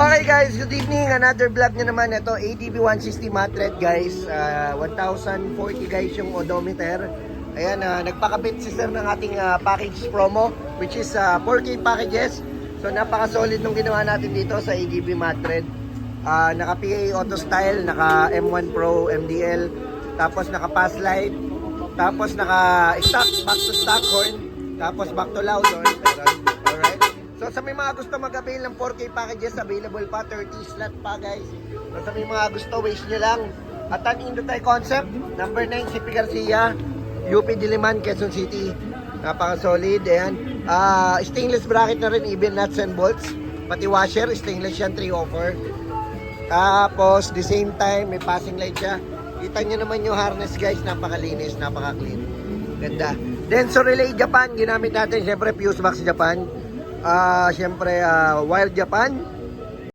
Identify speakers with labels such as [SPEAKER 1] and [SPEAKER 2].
[SPEAKER 1] Okay guys, good evening. Another vlog na naman. Ito, ADB 160 mat thread guys. 1,040 guys yung odometer. Ayan, nagpakabit si sir ng ating package promo, which is 4K packages. So napaka-solid nung ginawa natin dito sa ADB mat thread. Naka PA Auto Style, naka M1 Pro MDL, tapos naka Pass Light, tapos naka stock, back to stock horn, tapos back to loud horn. Alright. So sa may mga gusto mag-avail ng 4K packages, available pa, 30 slot pa guys. So sa may mga gusto, wish nyo lang. At ang Indotai Concept, number 9, CP Garcia, UP Diliman, Quezon City. Napaka-solid, ayan. Stainless bracket na rin, even nuts and bolts. Pati washer, stainless yan, 304. Tapos, the same time, may passing light siya. Kita nyo naman yung harness guys, napakalinis, napaka-clean. Ganda. Denso Relay Japan, ginamit natin, syempre Fuse Box Japan. Syempre, Wild Japan.